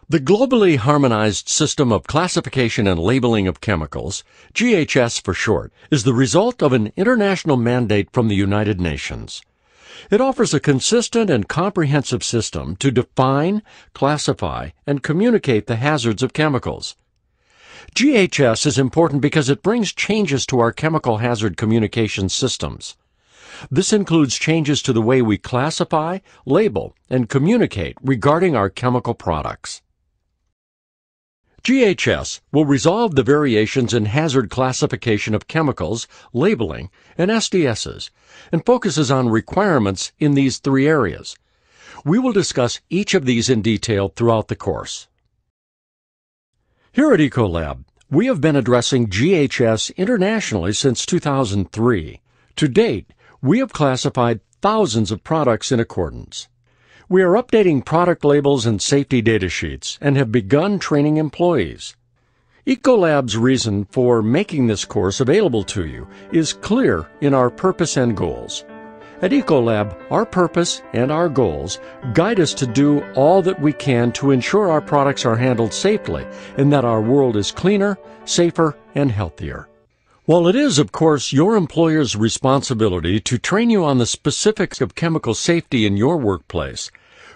The Globally Harmonized System of Classification and Labeling of Chemicals, GHS for short, is the result of an international mandate from the United Nations. It offers a consistent and comprehensive system to define, classify, and communicate the hazards of chemicals. GHS is important because it brings changes to our chemical hazard communication systems. This includes changes to the way we classify, label, and communicate regarding our chemical products. GHS will resolve the variations in hazard classification of chemicals, labeling, and SDSs, and focuses on requirements in these three areas. We will discuss each of these in detail throughout the course. Here at EcoLab, we have been addressing GHS internationally since 2003. To date, we have classified thousands of products in accordance. We are updating product labels and safety data sheets and have begun training employees. EcoLab's reason for making this course available to you is clear in our purpose and goals. At EcoLab, our purpose and our goals guide us to do all that we can to ensure our products are handled safely and that our world is cleaner, safer, and healthier. While it is, of course, your employer's responsibility to train you on the specifics of chemical safety in your workplace,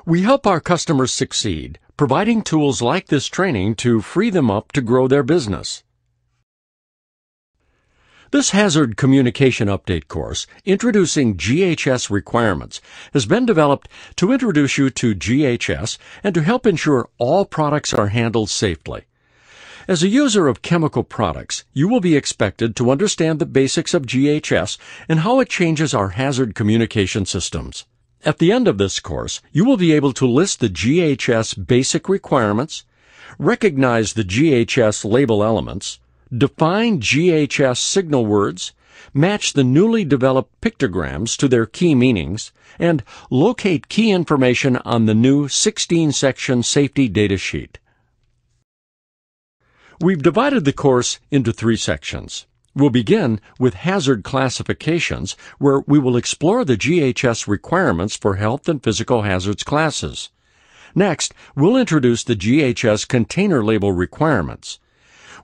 we help our customers succeed, providing tools like this training to free them up to grow their business. This Hazard Communication Update course, introducing GHS requirements, has been developed to introduce you to GHS and to help ensure all products are handled safely. As a user of chemical products, you will be expected to understand the basics of GHS and how it changes our hazard communication systems. At the end of this course, you will be able to list the GHS basic requirements, recognize the GHS label elements, define GHS signal words, match the newly developed pictograms to their key meanings, and locate key information on the new 16-section safety data sheet. We've divided the course into three sections. We'll begin with hazard classifications, where we will explore the GHS requirements for health and physical hazards classes. Next, we'll introduce the GHS container label requirements.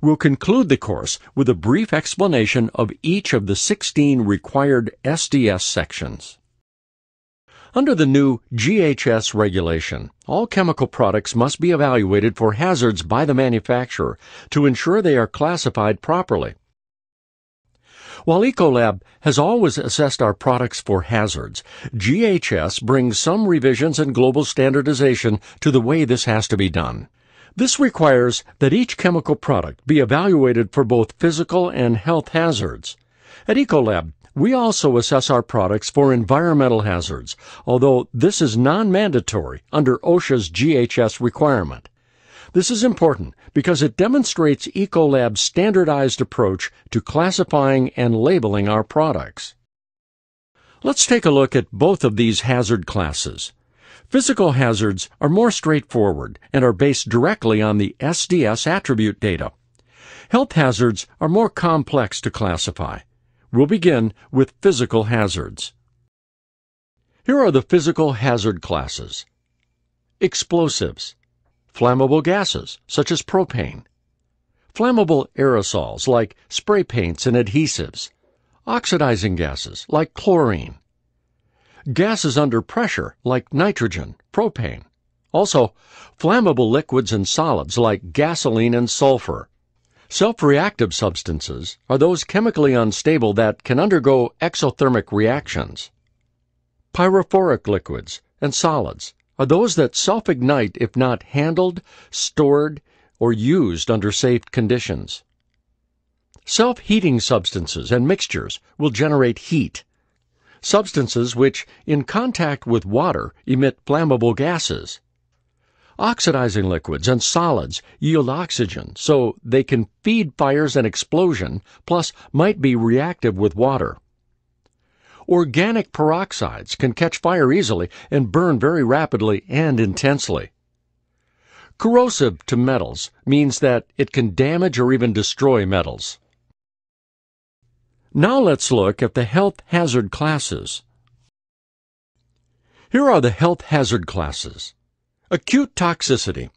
We'll conclude the course with a brief explanation of each of the 16 required SDS sections. Under the new GHS regulation, all chemical products must be evaluated for hazards by the manufacturer to ensure they are classified properly. While EcoLab has always assessed our products for hazards, GHS brings some revisions and global standardization to the way this has to be done. This requires that each chemical product be evaluated for both physical and health hazards. At EcoLab, we also assess our products for environmental hazards, although this is non-mandatory under OSHA's GHS requirement. This is important because it demonstrates EcoLab's standardized approach to classifying and labeling our products. Let's take a look at both of these hazard classes. Physical hazards are more straightforward and are based directly on the SDS attribute data. Health hazards are more complex to classify. We'll begin with physical hazards. Here are the physical hazard classes. Explosives. Flammable gases, such as propane. Flammable aerosols, like spray paints and adhesives. Oxidizing gases, like chlorine. Gases under pressure, like nitrogen, propane. Also, flammable liquids and solids, like gasoline and sulfur. Self-reactive substances are those chemically unstable that can undergo exothermic reactions. Pyrophoric liquids and solids are those that self-ignite if not handled, stored, or used under safe conditions. Self-heating substances and mixtures will generate heat. Substances which, in contact with water, emit flammable gases. Oxidizing liquids and solids yield oxygen, so they can feed fires and explosion, plus might be reactive with water. Organic peroxides can catch fire easily and burn very rapidly and intensely. Corrosive to metals means that it can damage or even destroy metals. Now let's look at the health hazard classes. Here are the health hazard classes. Acute toxicity.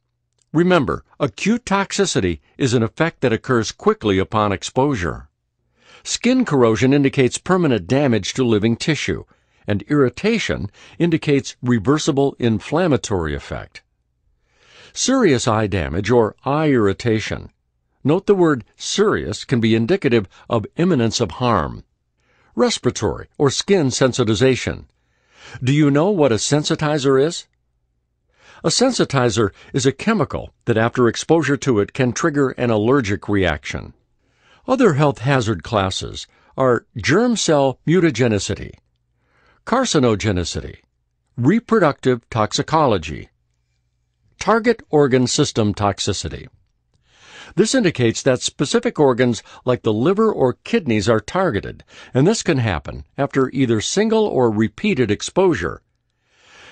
Remember, acute toxicity is an effect that occurs quickly upon exposure. Skin corrosion indicates permanent damage to living tissue, and irritation indicates reversible inflammatory effect. Serious eye damage or eye irritation. Note the word serious can be indicative of imminence of harm. Respiratory or skin sensitization. Do you know what a sensitizer is? A sensitizer is a chemical that after exposure to it can trigger an allergic reaction. Other health hazard classes are germ cell mutagenicity, carcinogenicity, reproductive toxicology, target organ system toxicity. This indicates that specific organs like the liver or kidneys are targeted, and this can happen after either single or repeated exposure.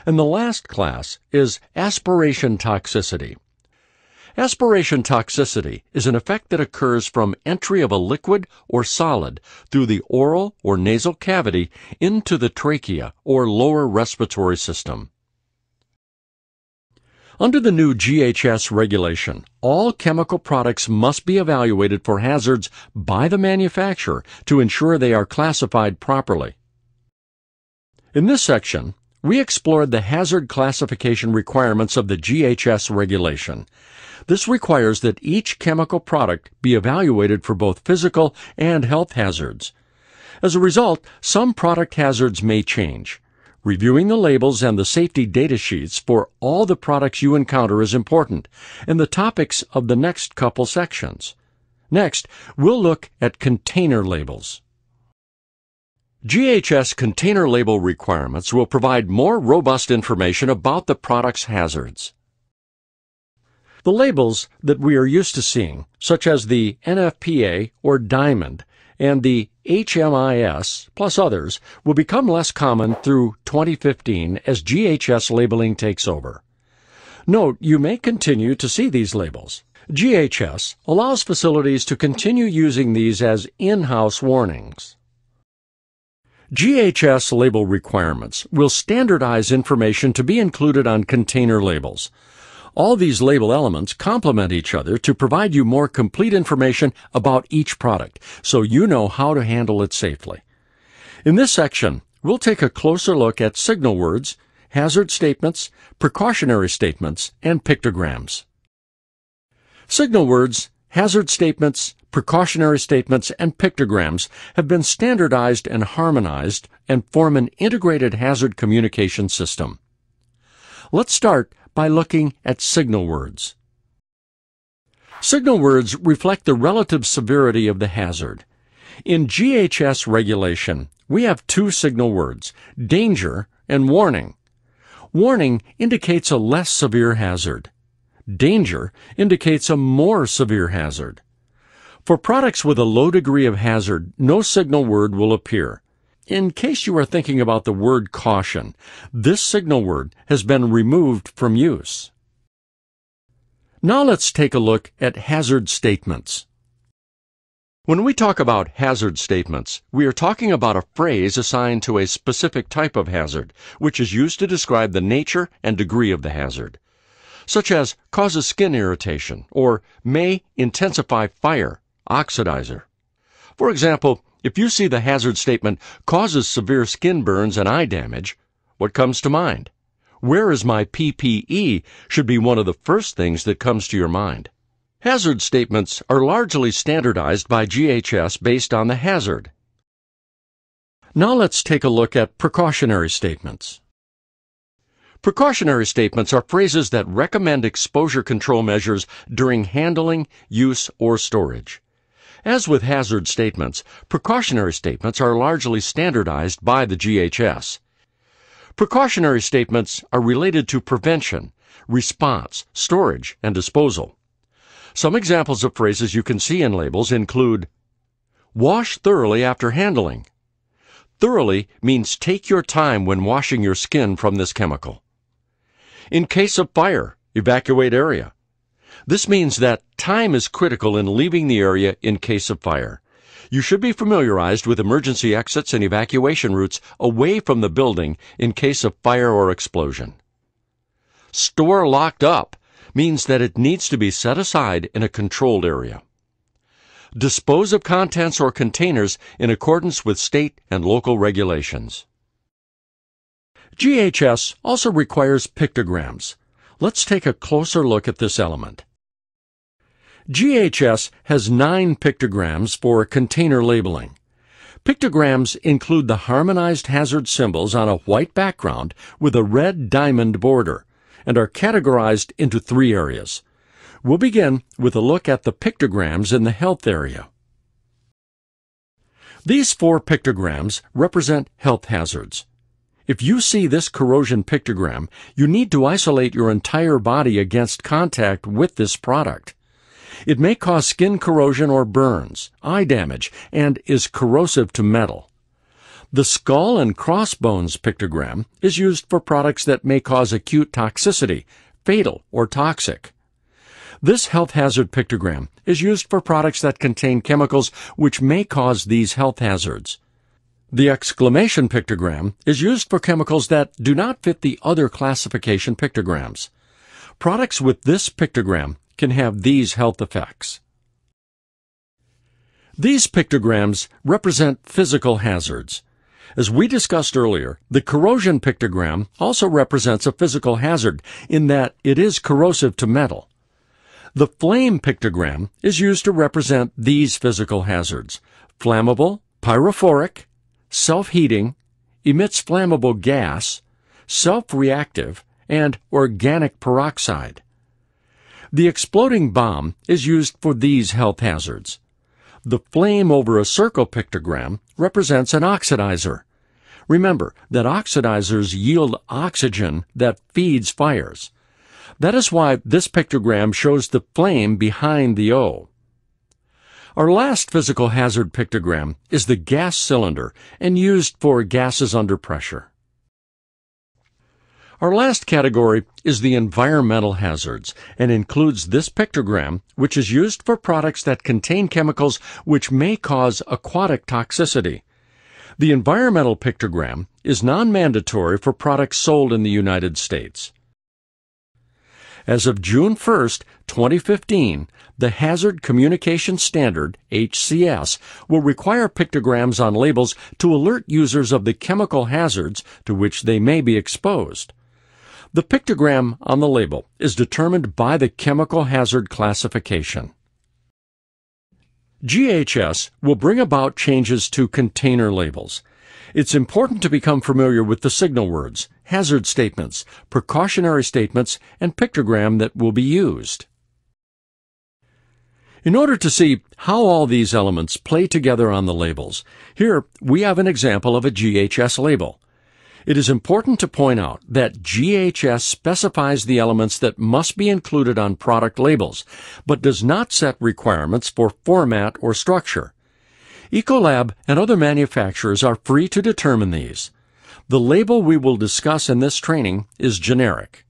And the last class is aspiration toxicity. Aspiration toxicity is an effect that occurs from entry of a liquid or solid through the oral or nasal cavity into the trachea or lower respiratory system. Under the new GHS regulation, all chemical products must be evaluated for hazards by the manufacturer to ensure they are classified properly. In this section, we explored the hazard classification requirements of the GHS regulation. This requires that each chemical product be evaluated for both physical and health hazards. As a result, some product hazards may change. Reviewing the labels and the safety data sheets for all the products you encounter is important, and the topics of the next couple sections. Next, we'll look at container labels. GHS container label requirements will provide more robust information about the product's hazards. The labels that we are used to seeing, such as the NFPA or Diamond and the HMIS plus others, will become less common through 2015 as GHS labeling takes over. Note, you may continue to see these labels. GHS allows facilities to continue using these as in-house warnings. GHS label requirements will standardize information to be included on container labels. All these label elements complement each other to provide you more complete information about each product, so you know how to handle it safely. In this section, we'll take a closer look at signal words, hazard statements, precautionary statements, and pictograms. Signal words, hazard statements, precautionary statements, and pictograms have been standardized and harmonized and form an integrated hazard communication system. Let's start by looking at signal words. Signal words reflect the relative severity of the hazard. In GHS regulation, we have two signal words, danger and warning. Warning indicates a less severe hazard. Danger indicates a more severe hazard. For products with a low degree of hazard, no signal word will appear. In case you are thinking about the word caution, this signal word has been removed from use. Now let's take a look at hazard statements. When we talk about hazard statements, we are talking about a phrase assigned to a specific type of hazard, which is used to describe the nature and degree of the hazard, such as causes skin irritation or may intensify fire, oxidizer. For example, if you see the hazard statement causes severe skin burns and eye damage, what comes to mind? Where is my PPE should be one of the first things that comes to your mind. Hazard statements are largely standardized by GHS based on the hazard. Now let's take a look at precautionary statements. Precautionary statements are phrases that recommend exposure control measures during handling, use, or storage. As with hazard statements, precautionary statements are largely standardized by the GHS. Precautionary statements are related to prevention, response, storage, and disposal. Some examples of phrases you can see in labels include wash thoroughly after handling. Thoroughly means take your time when washing your skin from this chemical. In case of fire, evacuate area. This means that time is critical in leaving the area in case of fire. You should be familiarized with emergency exits and evacuation routes away from the building in case of fire or explosion. Store locked up means that it needs to be set aside in a controlled area. Dispose of contents or containers in accordance with state and local regulations. GHS also requires pictograms. Let's take a closer look at this element. GHS has 9 pictograms for container labeling. Pictograms include the harmonized hazard symbols on a white background with a red diamond border and are categorized into 3 areas. We'll begin with a look at the pictograms in the health area. These 4 pictograms represent health hazards. If you see this corrosion pictogram, you need to isolate your entire body against contact with this product. It may cause skin corrosion or burns, eye damage, and is corrosive to metal. The skull and crossbones pictogram is used for products that may cause acute toxicity, fatal, or toxic. This health hazard pictogram is used for products that contain chemicals which may cause these health hazards. The exclamation pictogram is used for chemicals that do not fit the other classification pictograms. Products with this pictogram can have these health effects. These pictograms represent physical hazards. As we discussed earlier, the corrosion pictogram also represents a physical hazard in that it is corrosive to metal. The flame pictogram is used to represent these physical hazards: flammable, pyrophoric, self-heating, emits flammable gas, self-reactive, and organic peroxide. The exploding bomb is used for these health hazards. The flame over a circle pictogram represents an oxidizer. Remember that oxidizers yield oxygen that feeds fires. That is why this pictogram shows the flame behind the O. Our last physical hazard pictogram is the gas cylinder and used for gases under pressure. Our last category is the environmental hazards and includes this pictogram, which is used for products that contain chemicals which may cause aquatic toxicity. The environmental pictogram is non-mandatory for products sold in the United States. As of June 1, 2015, the Hazard Communication Standard, HCS, will require pictograms on labels to alert users of the chemical hazards to which they may be exposed. The pictogram on the label is determined by the chemical hazard classification. GHS will bring about changes to container labels. It's important to become familiar with the signal words, hazard statements, precautionary statements, and pictogram that will be used. In order to see how all these elements play together on the labels, here we have an example of a GHS label. It is important to point out that GHS specifies the elements that must be included on product labels, but does not set requirements for format or structure. EcoLab and other manufacturers are free to determine these. The label we will discuss in this training is generic.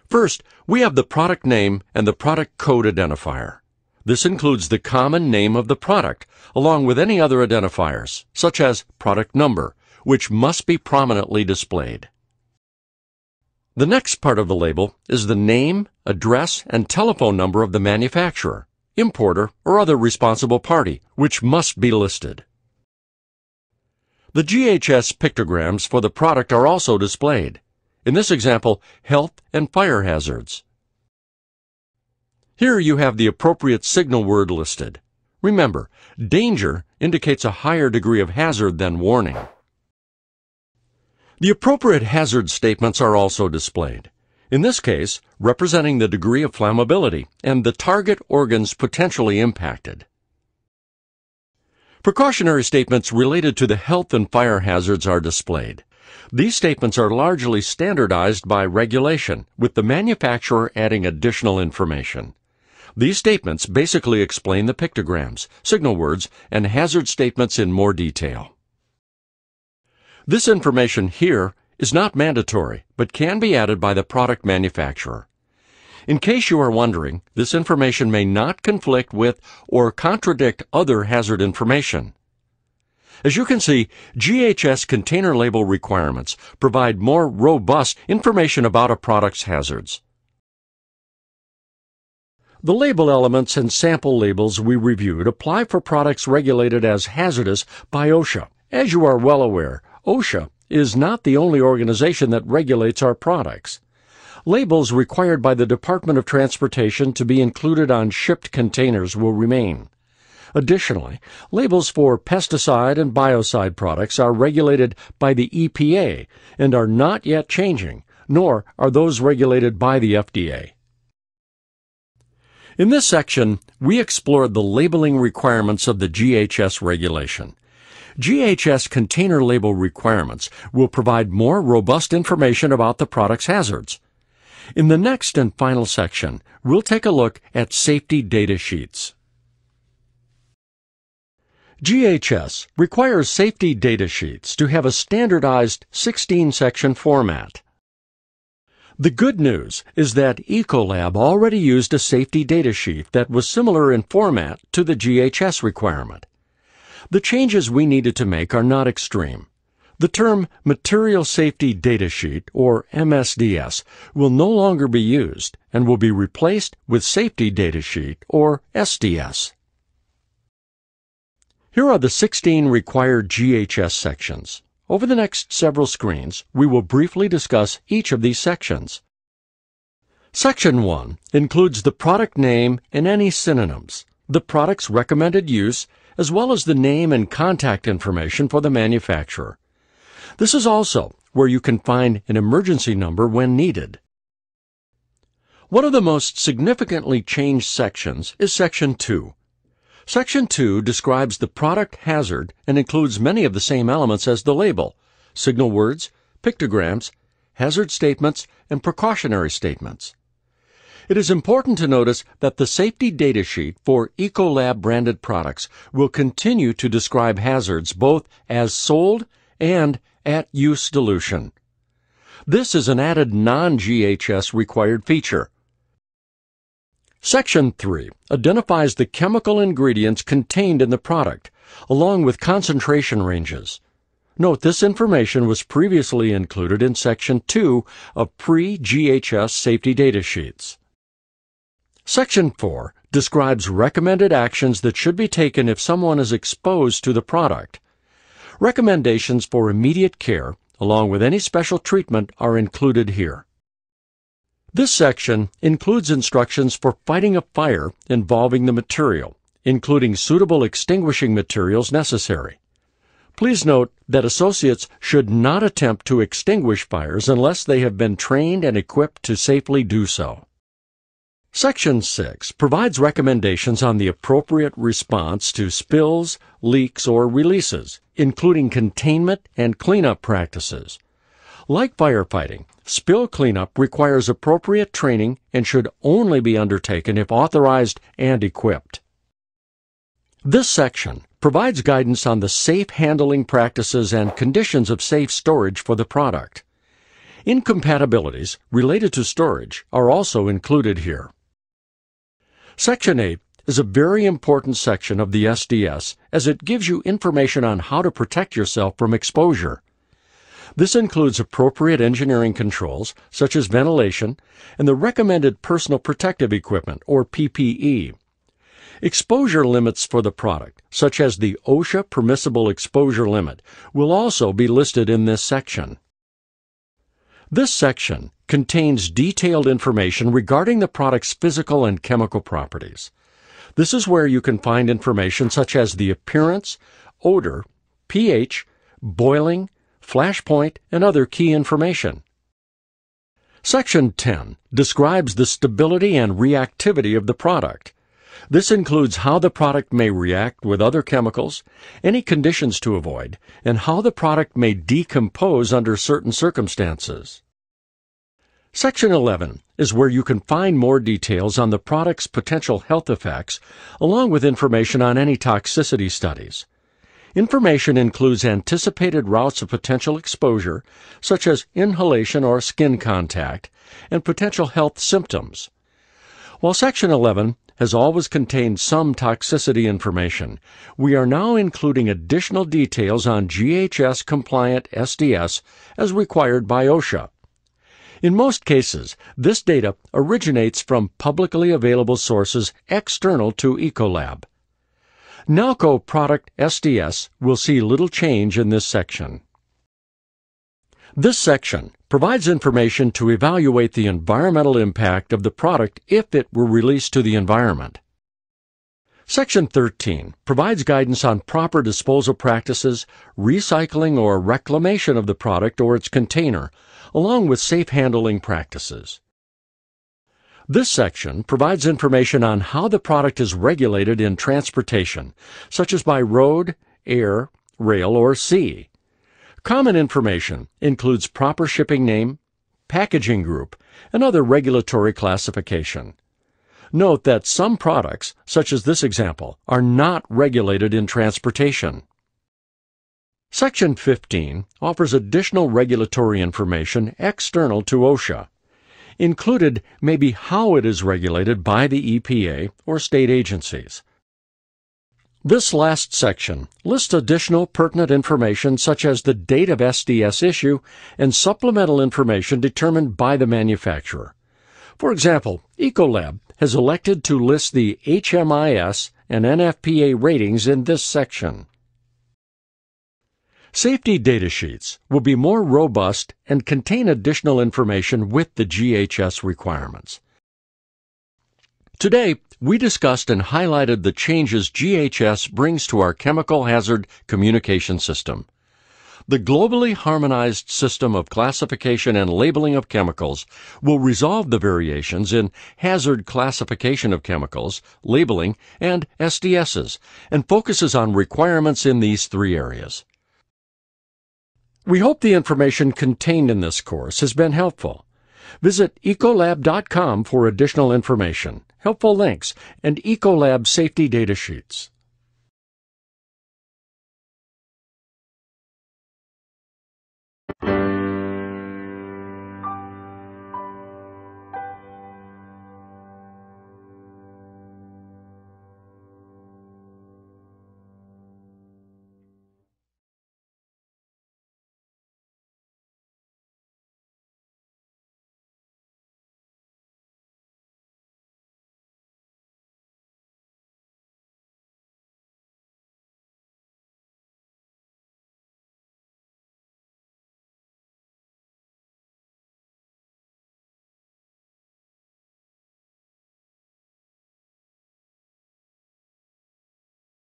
First, we have the product name and the product code identifier. This includes the common name of the product, along with any other identifiers, such as product number, which must be prominently displayed. The next part of the label is the name, address, and telephone number of the manufacturer, importer, or other responsible party, which must be listed. The GHS pictograms for the product are also displayed. In this example, health and fire hazards. Here you have the appropriate signal word listed. Remember, danger indicates a higher degree of hazard than warning. The appropriate hazard statements are also displayed. In this case, representing the degree of flammability and the target organs potentially impacted. Precautionary statements related to the health and fire hazards are displayed. These statements are largely standardized by regulation, with the manufacturer adding additional information. These statements basically explain the pictograms, signal words, and hazard statements in more detail. This information here is not mandatory, but can be added by the product manufacturer. In case you are wondering, this information may not conflict with or contradict other hazard information. As you can see, GHS container label requirements provide more robust information about a product's hazards. The label elements and sample labels we reviewed apply for products regulated as hazardous by OSHA. As you are well aware, OSHA is not the only organization that regulates our products. Labels required by the Department of Transportation to be included on shipped containers will remain. Additionally, labels for pesticide and biocide products are regulated by the EPA and are not yet changing, nor are those regulated by the FDA. In this section, we explored the labeling requirements of the GHS regulation. GHS container label requirements will provide more robust information about the product's hazards. In the next and final section, we'll take a look at safety data sheets. GHS requires safety data sheets to have a standardized 16-section format. The good news is that EcoLab already used a safety data sheet that was similar in format to the GHS requirement. The changes we needed to make are not extreme. The term Material Safety Data Sheet, or MSDS, will no longer be used and will be replaced with Safety Data Sheet, or SDS. Here are the 16 required GHS sections. Over the next several screens, we will briefly discuss each of these sections. Section 1 includes the product name and any synonyms, the product's recommended use, as well as the name and contact information for the manufacturer. This is also where you can find an emergency number when needed. One of the most significantly changed sections is Section 2. Section 2 describes the product hazard and includes many of the same elements as the label: signal words, pictograms, hazard statements, and precautionary statements. It is important to notice that the safety data sheet for EcoLab branded products will continue to describe hazards both as sold and at use dilution. This is an added non-GHS required feature. Section 3 identifies the chemical ingredients contained in the product, along with concentration ranges. Note this information was previously included in Section 2 of pre-GHS safety data sheets. Section 4 describes recommended actions that should be taken if someone is exposed to the product. Recommendations for immediate care, along with any special treatment, are included here. This section includes instructions for fighting a fire involving the material, including suitable extinguishing materials necessary. Please note that associates should not attempt to extinguish fires unless they have been trained and equipped to safely do so. Section 6 provides recommendations on the appropriate response to spills, leaks, or releases, including containment and cleanup practices. Like firefighting, spill cleanup requires appropriate training and should only be undertaken if authorized and equipped. This section provides guidance on the safe handling practices and conditions of safe storage for the product. Incompatibilities related to storage are also included here. Section 8 is a very important section of the SDS as it gives you information on how to protect yourself from exposure. This includes appropriate engineering controls, such as ventilation, and the recommended personal protective equipment, or PPE. Exposure limits for the product, such as the OSHA permissible exposure limit, will also be listed in this section. This section contains detailed information regarding the product's physical and chemical properties. This is where you can find information such as the appearance, odor, pH, boiling, flash point, and other key information. Section 10 describes the stability and reactivity of the product. This includes how the product may react with other chemicals, any conditions to avoid, and how the product may decompose under certain circumstances. Section 11 is where you can find more details on the product's potential health effects, along with information on any toxicity studies. Information includes anticipated routes of potential exposure, such as inhalation or skin contact, and potential health symptoms. While Section 11 has always contained some toxicity information, we are now including additional details on GHS-compliant SDS as required by OSHA. In most cases, this data originates from publicly available sources external to EcoLab. Nalco Product SDS will see little change in this section. This section provides information to evaluate the environmental impact of the product if it were released to the environment. Section 13 provides guidance on proper disposal practices, recycling or reclamation of the product or its container, along with safe handling practices. This section provides information on how the product is regulated in transportation, such as by road, air, rail, or sea. Common information includes proper shipping name, packaging group, and other regulatory classification. Note that some products, such as this example, are not regulated in transportation. Section 15 offers additional regulatory information external to OSHA. Included may be how it is regulated by the EPA or state agencies. This last section lists additional pertinent information such as the date of SDS issue and supplemental information determined by the manufacturer. For example, EcoLab has elected to list the HMIS and NFPA ratings in this section. Safety data sheets will be more robust and contain additional information with the GHS requirements. Today, we discussed and highlighted the changes GHS brings to our chemical hazard communication system. The globally harmonized system of classification and labeling of chemicals will resolve the variations in hazard classification of chemicals, labeling, and SDSs, and focuses on requirements in these three areas. We hope the information contained in this course has been helpful. Visit ecolab.com for additional information, helpful links, and EcoLab safety data sheets.